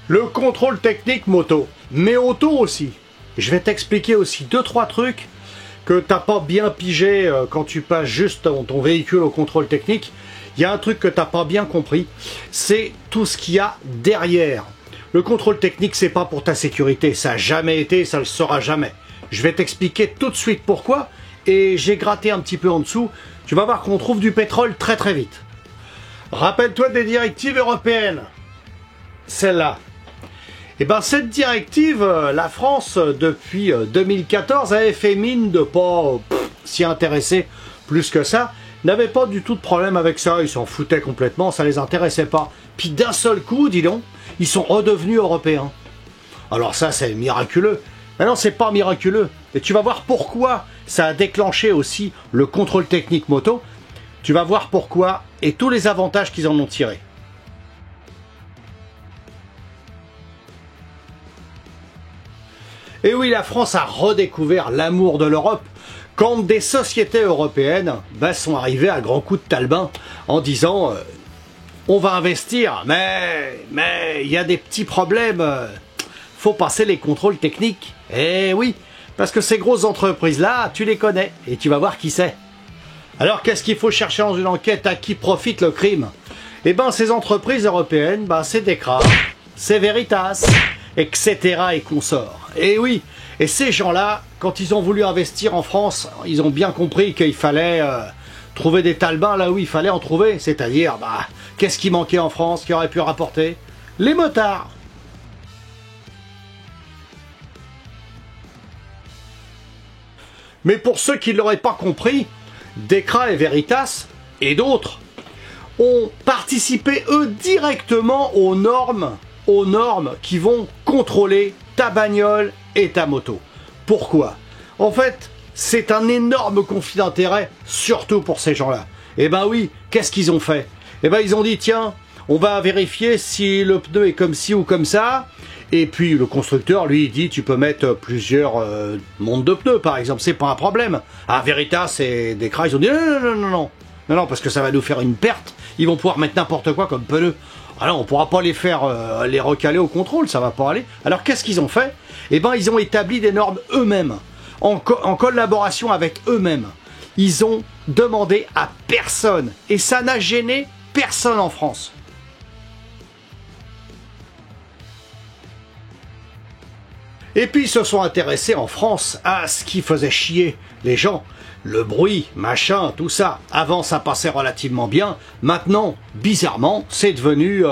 Le contrôle technique moto, mais auto aussi. Je vais t'expliquer aussi 2-3 trucs que t'as pas bien pigé quand tu passes juste ton véhicule au contrôle technique. Il y a un truc que t'as pas bien compris, c'est tout ce qu'il y a derrière. Le contrôle technique, c'est pas pour ta sécurité, ça n'a jamais été, ça le sera jamais. Je vais t'expliquer tout de suite pourquoi, et j'ai gratté un petit peu en dessous. Tu vas voir qu'on trouve du pétrole très très vite. Rappelle-toi des directives européennes. Celle-là. Eh ben cette directive, la France, depuis 2014, avait fait mine de pas s'y intéresser plus que ça, n'avait pas du tout de problème avec ça, ils s'en foutaient complètement, ça les intéressait pas. Puis d'un seul coup, dis donc, ils sont redevenus européens. Alors ça, c'est miraculeux. Mais non, c'est pas miraculeux. Et tu vas voir pourquoi ça a déclenché aussi le contrôle technique moto. Tu vas voir pourquoi et tous les avantages qu'ils en ont tirés. Et oui, la France a redécouvert l'amour de l'Europe quand des sociétés européennes sont arrivées à grands coups de talbin en disant on va investir, mais il y a des petits problèmes, faut passer les contrôles techniques. Eh oui, parce que ces grosses entreprises-là, tu les connais et tu vas voir qui c'est. Alors qu'est-ce qu'il faut chercher dans une enquête? À qui profite le crime? Eh ben ces entreprises européennes, c'est Decra, c'est Veritas, etc. et consorts. Et oui, et ces gens-là, quand ils ont voulu investir en France, ils ont bien compris qu'il fallait trouver des talbins là où il fallait en trouver. C'est-à-dire, qu'est-ce qui manquait en France, qui aurait pu rapporter? Les motards. Mais pour ceux qui ne l'auraient pas compris, Decra et Veritas, et d'autres, ont participé eux directement aux normes qui vont contrôler ta bagnole et ta moto. Pourquoi? En fait, c'est un énorme conflit d'intérêts, surtout pour ces gens-là. Eh ben oui, qu'est-ce qu'ils ont fait? Eh ben ils ont dit, tiens, on va vérifier si le pneu est comme ci ou comme ça. Et puis le constructeur, lui, il dit, tu peux mettre plusieurs montes de pneus, par exemple, c'est pas un problème. Ah, Veritas et Decra, ils ont dit, non, parce que ça va nous faire une perte. Ils vont pouvoir mettre n'importe quoi comme pneu. Alors on ne pourra pas les faire les recaler au contrôle, ça va pas aller. Alors qu'est-ce qu'ils ont fait? Eh ben ils ont établi des normes eux-mêmes, en collaboration avec eux-mêmes. Ils ont demandé à personne, et ça n'a gêné personne en France. Et puis ils se sont intéressés en France à ce qui faisait chier les gens. Le bruit, machin, tout ça. Avant, ça passait relativement bien. Maintenant, bizarrement, c'est devenu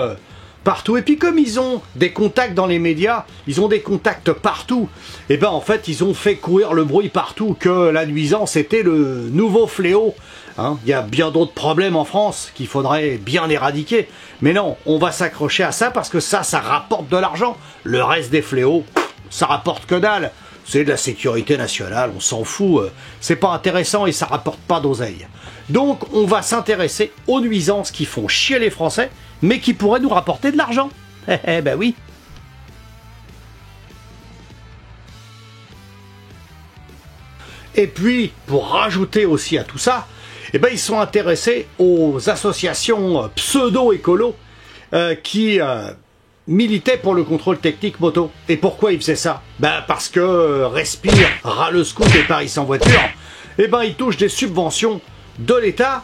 partout. Et puis comme ils ont des contacts dans les médias, ils ont des contacts partout, et ben en fait, ils ont fait courir le bruit partout que la nuisance était le nouveau fléau. Il y a bien d'autres problèmes en France qu'il faudrait bien éradiquer. Mais non, on va s'accrocher à ça parce que ça rapporte de l'argent. Le reste des fléaux, ça rapporte que dalle. C'est de la sécurité nationale, on s'en fout, c'est pas intéressant et ça rapporte pas d'oseille. Donc on va s'intéresser aux nuisances qui font chier les Français, mais qui pourraient nous rapporter de l'argent. Eh ben oui. Et puis, pour rajouter aussi à tout ça, eh ben ils sont intéressés aux associations pseudo-écolo qui militait pour le contrôle technique moto. Et pourquoi il faisait ça? Parce que Respire, Râle-Scoot et Paris sans voiture, ils touchent des subventions de l'État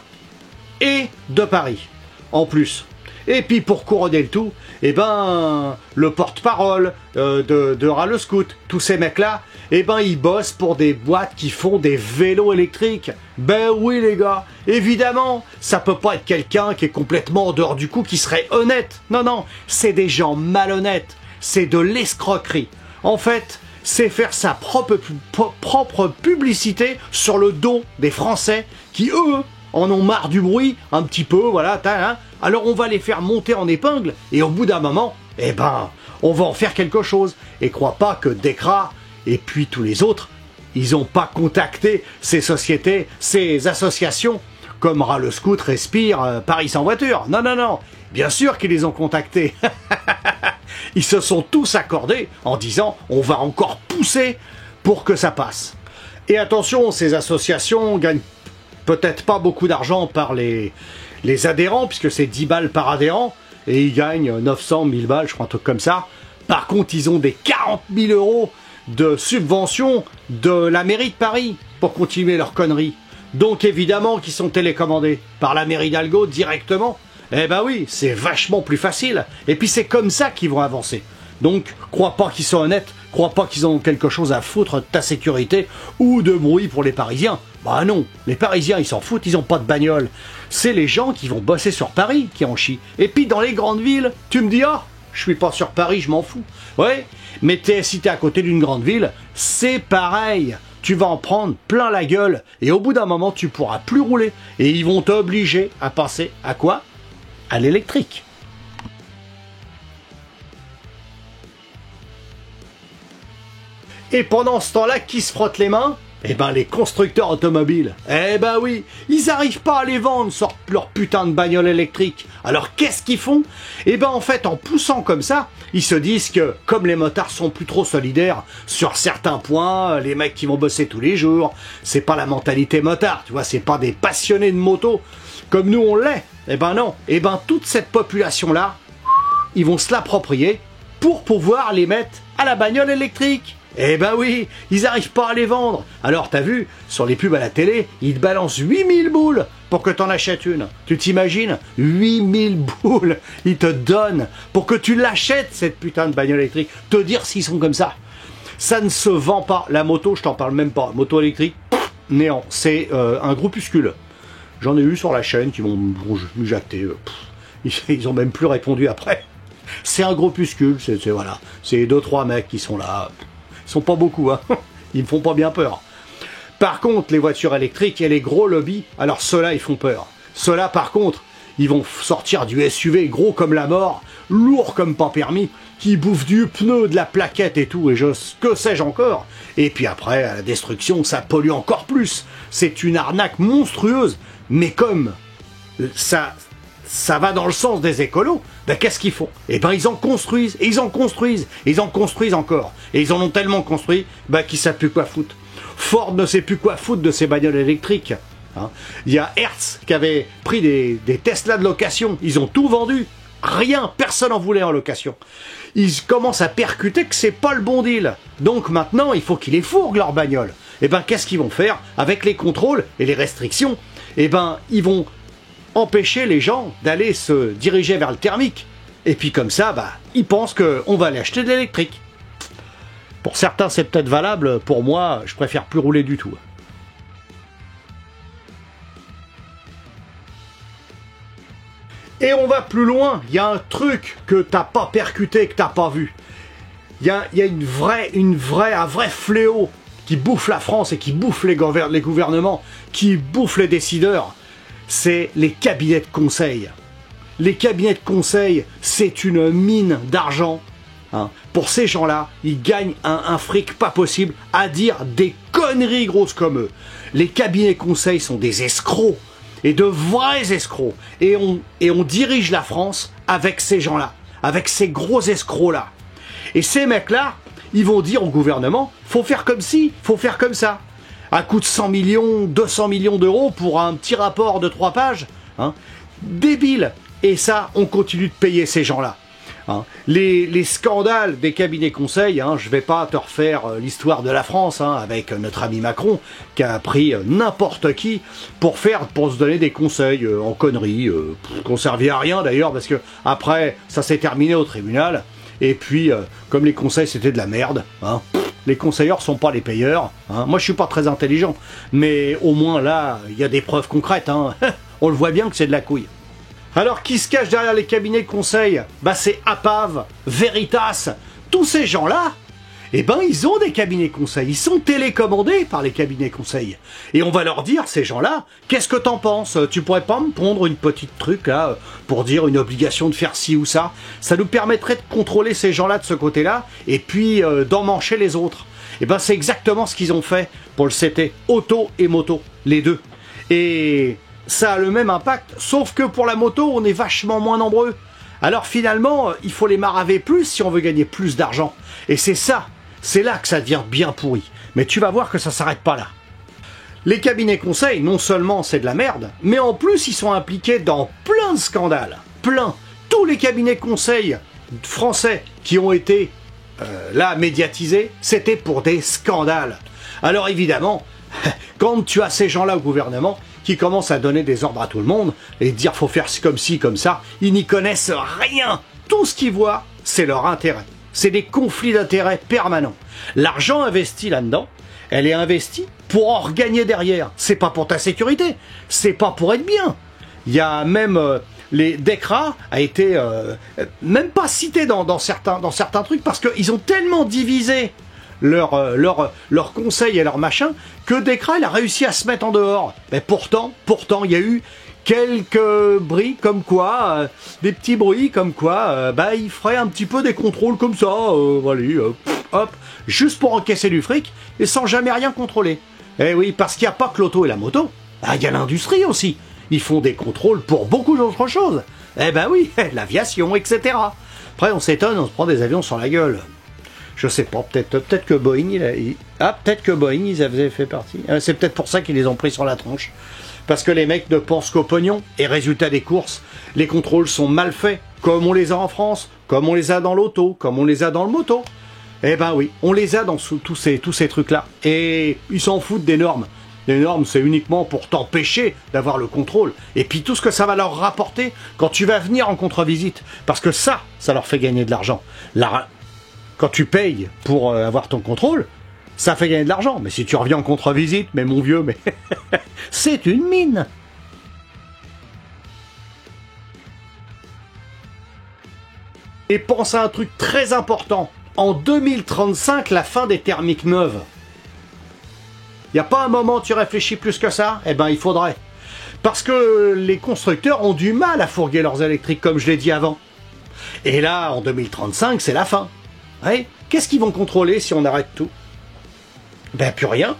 et de Paris, en plus. Et puis pour couronner le tout, le porte-parole de Râle-Scoot, tous ces mecs-là, ils bossent pour des boîtes qui font des vélos électriques. Ben oui les gars, évidemment, ça peut pas être quelqu'un qui est complètement en dehors du coup, qui serait honnête. Non, c'est des gens malhonnêtes, c'est de l'escroquerie. En fait, c'est faire sa propre publicité sur le dos des Français qui, eux, en ont marre du bruit, un petit peu, voilà, alors on va les faire monter en épingle, et au bout d'un moment, on va en faire quelque chose. Et crois pas que Decra, et puis tous les autres, ils n'ont pas contacté ces sociétés, ces associations, comme Râle-Scoot, Respire, Paris sans voiture. Non, bien sûr qu'ils les ont contactés. Ils se sont tous accordés en disant, on va encore pousser pour que ça passe. Et attention, ces associations gagnent peut-être pas beaucoup d'argent par les adhérents, puisque c'est 10 balles par adhérent, et ils gagnent 900, 1000 balles, je crois, un truc comme ça. Par contre, ils ont des 40 000 euros de subvention de la mairie de Paris pour continuer leurs conneries. Donc évidemment qu'ils sont télécommandés par la mairie d'Algo directement. Eh ben oui, c'est vachement plus facile. Et puis c'est comme ça qu'ils vont avancer. Donc, crois pas qu'ils sont honnêtes, crois pas qu'ils ont quelque chose à foutre de ta sécurité ou de bruit pour les Parisiens. Bah non, les Parisiens ils s'en foutent, ils ont pas de bagnole. C'est les gens qui vont bosser sur Paris qui en chient. Et puis dans les grandes villes, tu me dis ah, je suis pas sur Paris, je m'en fous. Ouais, mais si t'es à côté d'une grande ville, c'est pareil. Tu vas en prendre plein la gueule et au bout d'un moment tu pourras plus rouler. Et ils vont t'obliger à passer à quoi? À l'électrique. Et pendant ce temps-là, qui se frotte les mains? Eh ben les constructeurs automobiles. Eh ben oui, ils arrivent pas à les vendre, sortent leur putain de bagnole électrique. Alors qu'est-ce qu'ils font? Eh ben en fait, en poussant comme ça, ils se disent que comme les motards sont plus trop solidaires sur certains points, les mecs qui vont bosser tous les jours, c'est pas la mentalité motard, tu vois, c'est pas des passionnés de moto comme nous on l'est. Eh ben non, eh ben toute cette population-là, ils vont se l'approprier pour pouvoir les mettre à la bagnole électrique. Eh ben oui, ils arrivent pas à les vendre. Alors t'as vu, sur les pubs à la télé, ils te balancent 8000 boules pour que t'en achètes une. Tu t'imagines? 8000 boules, ils te donnent pour que tu l'achètes cette putain de bagnole électrique. Te dire s'ils sont comme ça. Ça ne se vend pas. La moto, je t'en parle même pas. Moto électrique, néant. C'est un groupuscule. J'en ai eu sur la chaîne qui m'ont jacté. Ils ont même plus répondu après. C'est un groupuscule, voilà. C'est 2-3 mecs qui sont là. Ils sont pas beaucoup, hein. Ils me font pas bien peur. Par contre, les voitures électriques et les gros lobbies, alors ceux-là, ils font peur. Ceux-là, par contre, ils vont sortir du SUV gros comme la mort, lourd comme pas permis, qui bouffe du pneu, de la plaquette et tout, et que sais-je encore. Et puis après, à la destruction, ça pollue encore plus. C'est une arnaque monstrueuse. Mais comme ça va dans le sens des écolos, ben qu'est-ce qu'ils font? Eh ben ils en construisent, et ils en construisent, et ils en construisent encore. Et ils en ont tellement construit ben, qu'ils ne savent plus quoi foutre. Ford ne sait plus quoi foutre de ces bagnoles électriques. Hein. Il y a Hertz qui avait pris des Tesla de location, ils ont tout vendu. Rien, personne en voulait en location. Ils commencent à percuter que c'est pas le bon deal. Donc maintenant, il faut qu'ils les fourguent leurs bagnoles. Et ben qu'est-ce qu'ils vont faire avec les contrôles et les restrictions? Et ben ils vont empêcher les gens d'aller se diriger vers le thermique. Et puis comme ça, bah, ils pensent qu'on va aller acheter de l'électrique. Pour certains, c'est peut-être valable. Pour moi, je préfère plus rouler du tout. Et on va plus loin. Il y a un truc que t'as pas percuté, que t'as pas vu. Il y a un vrai fléau qui bouffe la France et qui bouffe les gouvernements, qui bouffe les décideurs. C'est les cabinets de conseil. Les cabinets de conseil, c'est une mine d'argent. Hein. Pour ces gens-là, ils gagnent un fric pas possible à dire des conneries grosses comme eux. Les cabinets de conseil sont des escrocs, et de vrais escrocs. Et on dirige la France avec ces gens-là, avec ces gros escrocs-là. Et ces mecs-là, ils vont dire au gouvernement, faut faire comme ci, faut faire comme ça. À coût de 100 millions, 200 millions d'euros pour un petit rapport de 3 pages. Hein. Débile. Et ça, on continue de payer ces gens-là. Hein. Les scandales des cabinets conseils, hein, je ne vais pas te refaire l'histoire de la France hein, avec notre ami Macron qui a pris n'importe qui pour se donner des conseils en conneries, qu'on ne servait à rien d'ailleurs parce que après ça s'est terminé au tribunal. Et puis, comme les conseils c'était de la merde, hein, les conseilleurs sont pas les payeurs. Hein. Moi, je suis pas très intelligent, mais au moins là, il y a des preuves concrètes. Hein. On le voit bien que c'est de la couille. Alors, qui se cache derrière les cabinets de conseil? Bah, c'est Apave, Veritas, tous ces gens-là. Eh ben, ils ont des cabinets conseils. Ils sont télécommandés par les cabinets conseils. Et on va leur dire, ces gens-là, qu'est-ce que t'en penses? Tu pourrais pas me pondre une petite truc, là, pour dire une obligation de faire ci ou ça? Ça nous permettrait de contrôler ces gens-là de ce côté-là, et puis d'emmancher les autres. Eh ben, c'est exactement ce qu'ils ont fait pour le CT. Auto et moto, les deux. Et ça a le même impact, sauf que pour la moto, on est vachement moins nombreux. Alors finalement, il faut les maraver plus si on veut gagner plus d'argent. Et c'est ça. C'est là que ça devient bien pourri. Mais tu vas voir que ça s'arrête pas là. Les cabinets conseils, non seulement c'est de la merde, mais en plus ils sont impliqués dans plein de scandales. Plein. Tous tous les cabinets conseils français qui ont été là médiatisés, c'était pour des scandales. Alors évidemment, quand tu as ces gens-là au gouvernement qui commencent à donner des ordres à tout le monde et dire faut faire comme ci, comme ça, ils n'y connaissent rien. Tout ce qu'ils voient, c'est leur intérêt. C'est des conflits d'intérêts permanents. L'argent investi là-dedans, elle est investie pour en regagner derrière. C'est pas pour ta sécurité, c'est pas pour être bien. Il y a même les DECRA a été même pas cité dans certains trucs parce qu'ils ont tellement divisé leur conseil et leur machin que DECRA il a réussi à se mettre en dehors. Mais pourtant il y a eu quelques bruits comme quoi, des petits bruits comme quoi, il ferait un petit peu des contrôles comme ça, hop, juste pour encaisser du fric et sans jamais rien contrôler. Eh oui, parce qu'il n'y a pas que l'auto et la moto, il y a l'industrie aussi. Ils font des contrôles pour beaucoup d'autres choses. Eh ben oui, l'aviation, etc. Après, on s'étonne, on se prend des avions sur la gueule. Je sais pas, peut-être que Boeing, peut-être que Boeing, ils avaient fait partie. C'est peut-être pour ça qu'ils les ont pris sur la tronche. Parce que les mecs ne pensent qu'au pognon. Et résultat des courses, les contrôles sont mal faits, comme on les a en France, comme on les a dans l'auto, comme on les a dans le moto. Eh ben oui, on les a dans tous ces trucs-là. Et ils s'en foutent des normes. Les normes, c'est uniquement pour t'empêcher d'avoir le contrôle. Et puis tout ce que ça va leur rapporter quand tu vas venir en contre-visite. Parce que ça leur fait gagner de l'argent. Quand tu payes pour avoir ton contrôle, ça fait gagner de l'argent. Mais si tu reviens en contre-visite, mais mon vieux, mais c'est une mine. Et pense à un truc très important. En 2035, la fin des thermiques neuves. Il n'y a pas un moment où tu réfléchis plus que ça? Eh ben, il faudrait. Parce que les constructeurs ont du mal à fourguer leurs électriques, comme je l'ai dit avant. Et là, en 2035, c'est la fin. Ouais. Qu'est-ce qu'ils vont contrôler si on arrête tout? Ben, plus rien.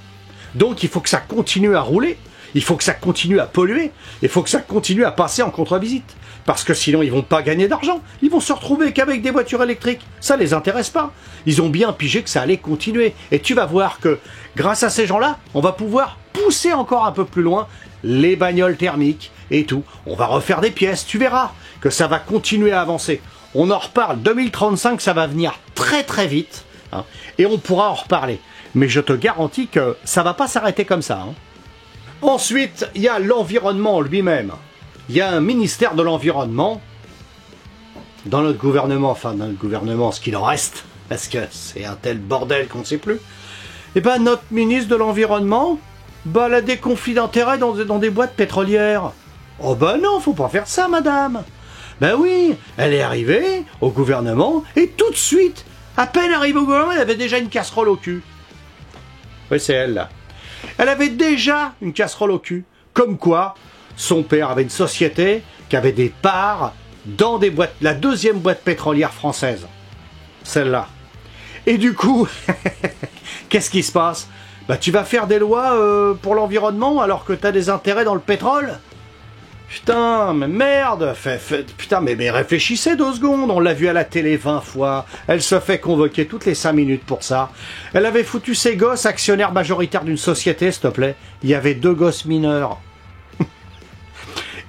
Donc, il faut que ça continue à rouler. Il faut que ça continue à polluer. Il faut que ça continue à passer en contre-visite. Parce que sinon, ils vont pas gagner d'argent. Ils vont se retrouver qu'avec des voitures électriques. Ça les intéresse pas. Ils ont bien pigé que ça allait continuer. Et tu vas voir que, grâce à ces gens-là, on va pouvoir pousser encore un peu plus loin les bagnoles thermiques et tout. On va refaire des pièces. Tu verras que ça va continuer à avancer. On en reparle. 2035, ça va venir très très vite. Hein, et on pourra en reparler. Mais je te garantis que ça va pas s'arrêter comme ça. Hein. Ensuite, il y a l'environnement lui-même. Il y a un ministère de l'environnement dans notre gouvernement, enfin dans notre gouvernement, ce qu'il en reste, parce que c'est un tel bordel qu'on ne sait plus. Et ben notre ministre de l'environnement, elle a des conflits d'intérêts dans des boîtes pétrolières. Oh ben non, faut pas faire ça, madame. Ben oui, elle est arrivée au gouvernement et tout de suite, à peine arrivée au gouvernement, elle avait déjà une casserole au cul. Oui, c'est elle là. Elle avait déjà une casserole au cul. Comme quoi, son père avait une société qui avait des parts dans des boîtes, la deuxième boîte pétrolière française. Celle-là. Et du coup, qu'est-ce qui se passe? Bah, tu vas faire des lois pour l'environnement alors que tu as des intérêts dans le pétrole? Putain, mais merde, putain, mais réfléchissez 2 secondes, on l'a vu à la télé 20 fois, elle se fait convoquer toutes les 5 minutes pour ça. Elle avait foutu ses gosses actionnaires majoritaires d'une société, s'il te plaît. Il y avait 2 gosses mineurs.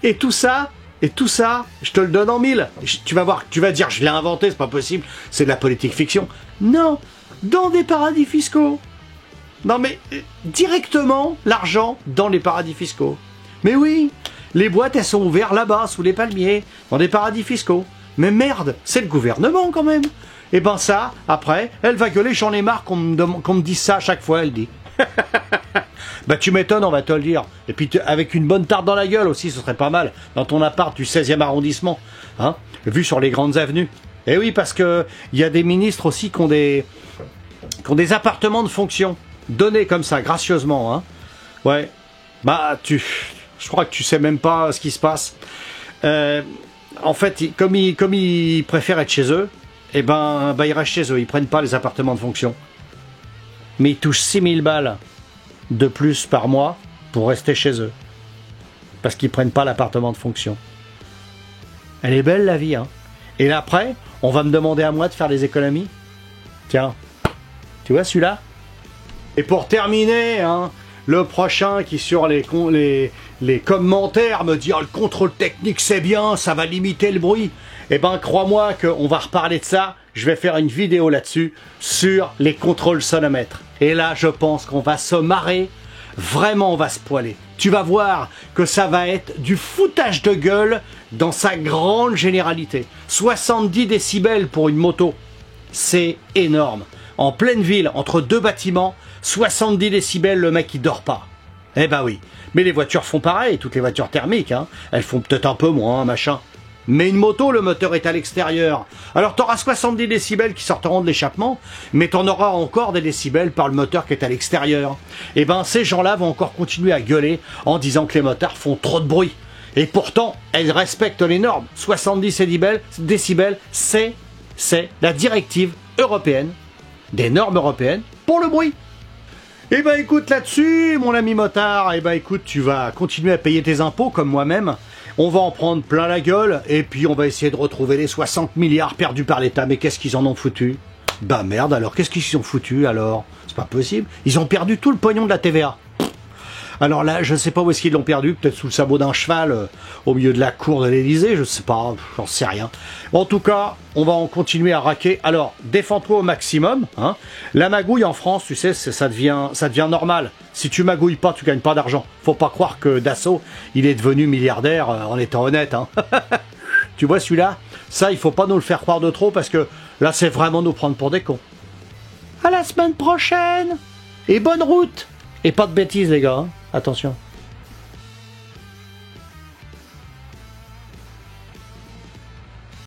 Et tout ça, je te le donne en 1000. Tu vas voir, tu vas dire, je l'ai inventé, c'est pas possible, c'est de la politique fiction. Non, dans des paradis fiscaux. Non mais, directement, l'argent dans les paradis fiscaux. Mais oui, les boîtes, elles sont ouvertes là-bas, sous les palmiers, dans des paradis fiscaux. Mais merde, c'est le gouvernement quand même. Et ben ça, après, elle va gueuler, j'en ai marre qu'on me dise ça à chaque fois, elle dit. Bah tu m'étonnes, on va te le dire. Et puis avec une bonne tarte dans la gueule aussi, ce serait pas mal. Dans ton appart du 16e arrondissement, hein, vu sur les grandes avenues. Et oui, parce que il y a des ministres aussi qui ont des appartements de fonction donnés comme ça, gracieusement, hein. Ouais. Bah je crois que tu sais même pas ce qui se passe. En fait, comme ils préfèrent être chez eux, eh ben ils restent chez eux. Ils prennent pas les appartements de fonction. Mais ils touchent 6000 balles de plus par mois pour rester chez eux. Parce qu'ils prennent pas l'appartement de fonction. Elle est belle la vie, hein. Et là, après, on va me demander à moi de faire des économies. Tiens, tu vois celui-là? Et pour terminer, hein, le prochain qui sur les les commentaires me disent oh, le contrôle technique c'est bien, ça va limiter le bruit. Eh ben crois-moi qu'on va reparler de ça. Je vais faire une vidéo là-dessus sur les contrôles sonomètres. Et là, je pense qu'on va se marrer. Vraiment, on va se poiler. Tu vas voir que ça va être du foutage de gueule dans sa grande généralité. 70 décibels pour une moto, c'est énorme. En pleine ville, entre deux bâtiments, 70 décibels, le mec il dort pas. Eh ben oui, mais les voitures font pareil, toutes les voitures thermiques, hein. Elles font peut-être un peu moins, machin. Mais une moto, le moteur est à l'extérieur. Alors t'auras 70 décibels qui sortiront de l'échappement, mais t'en auras encore des décibels par le moteur qui est à l'extérieur. Et ben ces gens-là vont encore continuer à gueuler en disant que les motards font trop de bruit. Et pourtant, elles respectent les normes. 70 décibels, c'est la directive européenne, des normes européennes pour le bruit. Eh ben écoute là-dessus, mon ami motard, eh ben écoute, tu vas continuer à payer tes impôts comme moi-même. On va en prendre plein la gueule, et puis on va essayer de retrouver les 60 milliards perdus par l'État. Mais qu'est-ce qu'ils en ont foutu? Bah merde alors, qu'est-ce qu'ils ont foutu alors? C'est pas possible. Ils ont perdu tout le pognon de la TVA. Alors là, je ne sais pas où est-ce qu'ils l'ont perdu, peut-être sous le sabot d'un cheval au milieu de la cour de l'Élysée, je sais pas, j'en sais rien. En tout cas, on va en continuer à raquer. Alors, défends-toi au maximum. Hein. La magouille en France, tu sais, ça devient normal. Si tu magouilles pas, tu gagnes pas d'argent. Faut pas croire que Dassault, il est devenu milliardaire en étant honnête. Hein. Tu vois celui-là? Ça, il faut pas nous le faire croire de trop parce que là, c'est vraiment nous prendre pour des cons. À la semaine prochaine! Et bonne route! Et pas de bêtises, les gars. Hein. Attention.